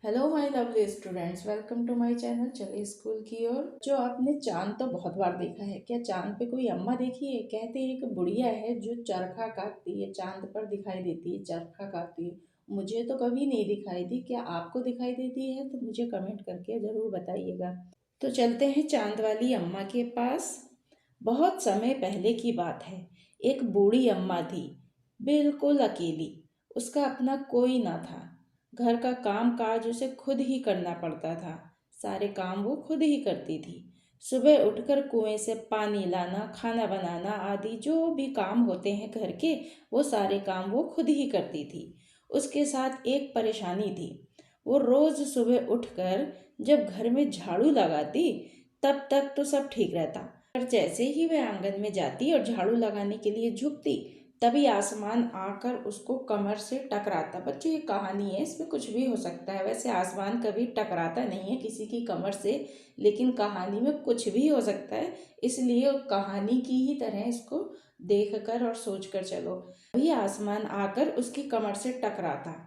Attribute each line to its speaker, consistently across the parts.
Speaker 1: Hello my lovely students, welcome to my channel. चलिए school की ओर। जो आपने चांद तो बहुत बार देखा है, क्या चांद पे कोई अम्मा देखी है? कहते हैं एक बुढ़िया है जो चरखा काटती है, चांद पर दिखाई देती है, चरखा काटती है। मुझे तो कभी नहीं दिखाई दी, क्या आपको दिखाई देती है? तो मुझे कमेंट करके ज़रूर बताइएगा। तो चलते हैं चांद वाली अम्मा के पास। बहुत समय पहले की बात है। एक बूढ़ी अम्मा थी, बिल्कुल अकेली। उसका अपना कोई ना था। घर का काम काज उसे खुद ही करना पड़ता था। सारे काम वो खुद ही करती थी। सुबह उठकर कुएं से पानी लाना, खाना बनाना आदि जो भी काम होते हैं घर के, वो सारे काम वो खुद ही करती थी। उसके साथ एक परेशानी थी। वो रोज सुबह उठकर जब घर में झाड़ू लगाती, तब तक तो सब ठीक रहता, पर जैसे ही वह आंगन में जाती और झाड़ू लगाने के लिए झुकती, तभी आसमान आकर उसको कमर से टकराता। बच्चों, ये कहानी है, इसमें कुछ भी हो सकता है। वैसे आसमान कभी टकराता नहीं है किसी की कमर से, लेकिन कहानी में कुछ भी हो सकता है, इसलिए कहानी की ही तरह इसको देखकर और सोचकर चलो। वही आसमान आकर उसकी कमर से टकराता।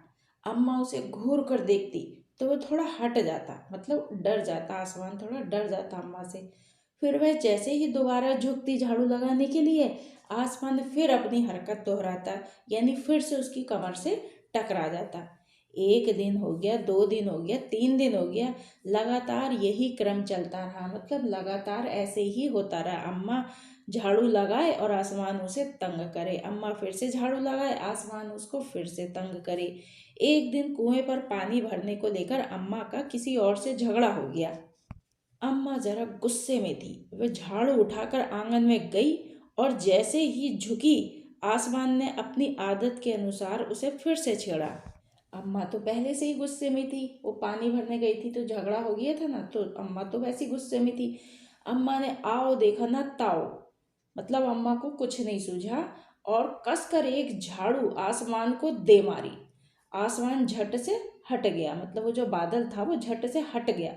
Speaker 1: अम्मा उसे घूर कर देखती तो वो थोड़ा हट जाता, मतलब डर जाता। आसमान थोड़ा डर जाता अम्मा से। फिर वह जैसे ही दोबारा झुकती झाड़ू लगाने के लिए, आसमान फिर अपनी हरकत दोहराता, यानी फिर से उसकी कमर से टकरा जाता। एक दिन हो गया, 2 दिन हो गया, 3 दिन हो गया, लगातार यही क्रम चलता रहा। मतलब लगातार ऐसे ही होता रहा। अम्मा झाड़ू लगाए और आसमान उसे तंग करे, अम्मा फिर से झाड़ू लगाए, आसमान उसको फिर से तंग करे। एक दिन कुएं पर पानी भरने को लेकर अम्मा का किसी और से झगड़ा हो गया। अम्मा जरा गुस्से में थी। वह झाड़ू उठाकर आंगन में गई और जैसे ही झुकी, आसमान ने अपनी आदत के अनुसार उसे फिर से छेड़ा। अम्मा तो पहले से ही गुस्से में थी, वो पानी भरने गई थी तो झगड़ा हो गया था ना, तो अम्मा तो वैसे ही गुस्से में थी। अम्मा ने आओ देखा ना ताओ, मतलब अम्मा को कुछ नहीं सूझा और कसकर एक झाड़ू आसमान को दे मारी। आसमान झट से हट गया, मतलब वो जो बादल था वो झट से हट गया।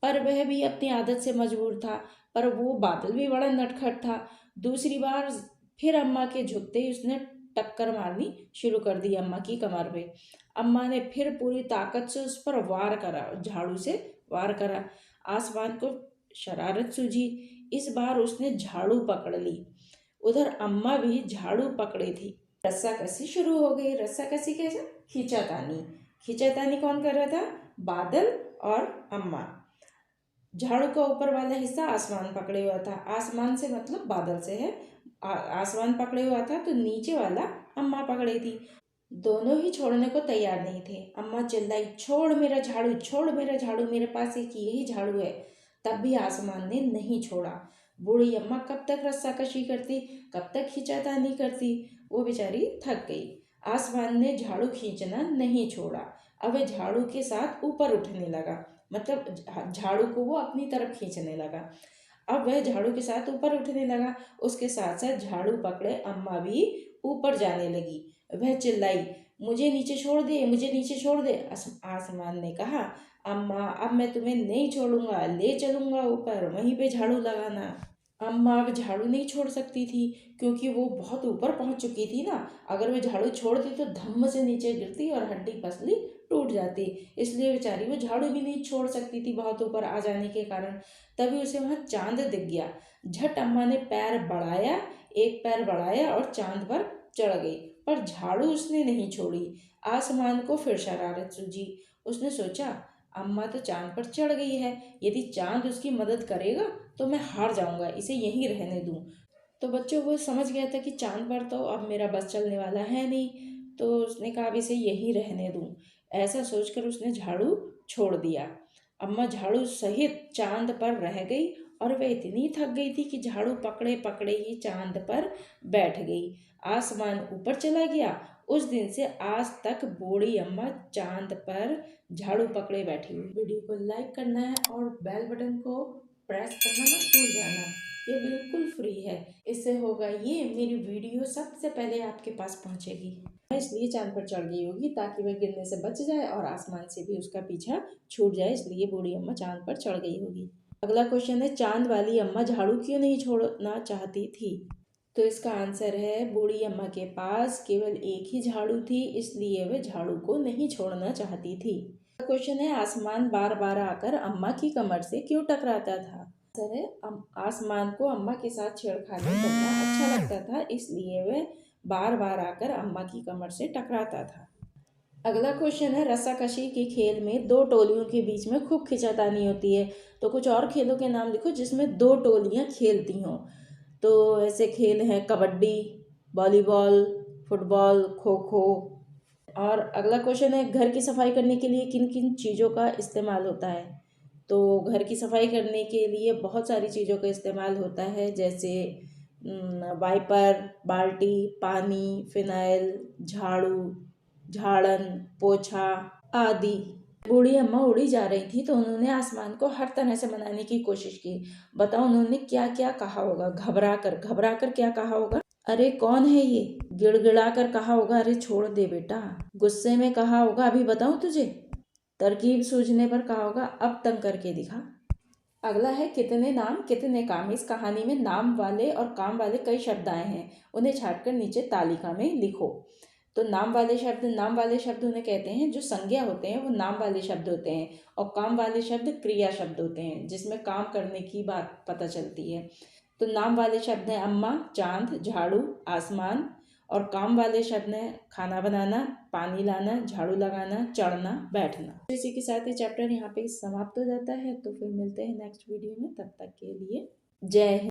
Speaker 1: पर वह भी अपनी आदत से मजबूर था। पर वो बादल भी बड़ा नटखट था। दूसरी बार फिर अम्मा के झुकते ही उसने टक्कर मारनी शुरू कर दी अम्मा की कमर पे। अम्मा ने फिर पूरी ताकत से उस पर वार करा, झाड़ू से वार करा। आसमान को शरारत सूझी। इस बार उसने झाड़ू पकड़ ली। उधर अम्मा भी झाड़ू पकड़ी थी। रस्साकसी शुरू हो गई। रस्साकसी कैसे? खींचातानी। खींचातानी कौन कर रहा था? बादल और अम्मा। झाड़ू का ऊपर वाला हिस्सा आसमान पकड़े हुआ था, आसमान से मतलब बादल से है। आसमान पकड़े हुआ था तो नीचे वाला अम्मा पकड़ी थी। दोनों ही छोड़ने को तैयार नहीं थे। अम्मा चिल्लाई, छोड़ मेरा झाड़ू, छोड़ मेरा झाड़ू, मेरे पास एक यही झाड़ू है। तब भी आसमान ने नहीं छोड़ा। बूढ़ी अम्मा कब तक रस्साकशी करती, कब तक खींचातानी करती? वो बेचारी थक गई। आसमान ने झाड़ू खींचना नहीं छोड़ा। अब वह झाड़ू के साथ ऊपर उठने लगा, मतलब झाड़ू को वो अपनी तरफ खींचने लगा। अब वह झाड़ू के साथ ऊपर उठने लगा। उसके साथ साथ झाड़ू पकड़े अम्मा भी ऊपर जाने लगी। वह चिल्लाई, मुझे नीचे छोड़ दे, मुझे नीचे छोड़ दे। आसमान ने कहा, अम्मा अब मैं तुम्हें नहीं छोड़ूंगा, ले चलूंगा ऊपर, वहीं पे झाड़ू लगाना। अम्मा अब झाड़ू नहीं छोड़ सकती थी, क्योंकि वो बहुत ऊपर पहुंच चुकी थी ना। अगर वो झाड़ू छोड़ती तो धम्म से नीचे गिरती और हड्डी पसली टूट जाती। इसलिए बेचारी वो झाड़ू भी नहीं छोड़ सकती थी बहुत ऊपर आ जाने के कारण। तभी उसे वहां चांद दिख गया। झट अम्मा ने पैर बढ़ाया, एक पैर बढ़ाया और चांद पर चढ़ गई। पर झाड़ू उसने नहीं छोड़ी। आसमान को फिर शरारत सूझी। उसने सोचा, अम्मा तो चांद पर चढ़ गई है, यदि चांद उसकी मदद करेगा तो मैं हार जाऊंगा, इसे यहीं रहने दूं। तो बच्चों, वो समझ गया था कि चांद पर तो अब मेरा बस चलने वाला है नहीं, तो उसने कहा अब इसे यहीं रहने दूं। ऐसा सोचकर उसने झाड़ू छोड़ दिया। अम्मा झाड़ू सहित चांद पर रह गई और वह इतनी थक गई थी कि झाड़ू पकड़े पकड़े ही चांद पर बैठ गई। आसमान ऊपर चला गया। उस दिन से आज तक बूढ़ी अम्मा चांद पर झाड़ू पकड़े बैठी हुई। वीडियो को लाइक करना है और बेल बटन को प्रेस करना मत भूल जाना। ये बिल्कुल फ्री है। इससे होगा ये, मेरी वीडियो सबसे पहले आपके पास पहुंचेगी। इसलिए चांद पर चढ़ गई होगी ताकि वह गिरने से बच जाए और आसमान से भी उसका पीछा छूट जाए, इसलिए बूढ़ी अम्मा चांद पर चढ़ गई होगी। अगला क्वेश्चन है, चांद वाली अम्मा झाड़ू क्यों नहीं छोड़ना चाहती थी? तो इसका आंसर है बूढ़ी अम्मा के पास केवल एक ही झाड़ू थी, इसलिए वह झाड़ू को नहीं छोड़ना चाहती थी। क्वेश्चन है आसमान बार बार आकर अम्मा की कमर से क्यों टकराता था। आंसर है आसमान को अम्मा के साथ छेड़खानी करना अच्छा लगता था, इसलिए वह बार बार आकर अम्मा की कमर से टकराता था। अगला क्वेश्चन है रस्साकशी के खेल में दो टोलियों के बीच में खूब खींचातानी होती है, तो कुछ और खेलों के नाम लिखो जिसमें दो टोलियां खेलती हों। तो ऐसे खेल हैं कबड्डी, वॉलीबॉल, फुटबॉल, खो खो। और अगला क्वेश्चन है घर की सफाई करने के लिए किन किन चीज़ों का इस्तेमाल होता है। तो घर की सफाई करने के लिए बहुत सारी चीज़ों का इस्तेमाल होता है, जैसे वाइपर, बाल्टी, पानी, फिनाइल, झाड़ू, झाड़न, पोछा आदि। बूढ़ी अम्मा उड़ी जा रही थी तो उन्होंने आसमान को हर तरह से मनाने की कोशिश की। बताओ उन्होंने क्या क्या कहा होगा। घबरा कर क्या कहा होगा, अरे कौन है ये। गिड़गिड़ा कर कहा होगा, अरे छोड़ दे बेटा। गुस्से में कहा होगा, अभी बताऊं तुझे। तरकीब सूझने पर कहा होगा, अब तंग करके दिखा। अगला है कितने नाम कितने काम। इस कहानी में नाम वाले और काम वाले कई शब्द आए हैं, उन्हें छांटकर नीचे तालिका में लिखो। तो नाम वाले शब्द उन्हें कहते हैं जो संज्ञा होते हैं, वो नाम वाले शब्द होते हैं। और काम वाले शब्द क्रिया शब्द होते हैं, जिसमें काम करने की बात पता चलती है। तो नाम वाले शब्द हैं अम्मा, चांद, झाड़ू, आसमान। और काम वाले शब्द हैं खाना बनाना, पानी लाना, झाड़ू लगाना, चढ़ना, बैठना। तो इसी के साथ ये चैप्टर यहाँ पे समाप्त हो जाता है। तो फिर मिलते हैं नेक्स्ट वीडियो में, तब तक के लिए जय हिंद।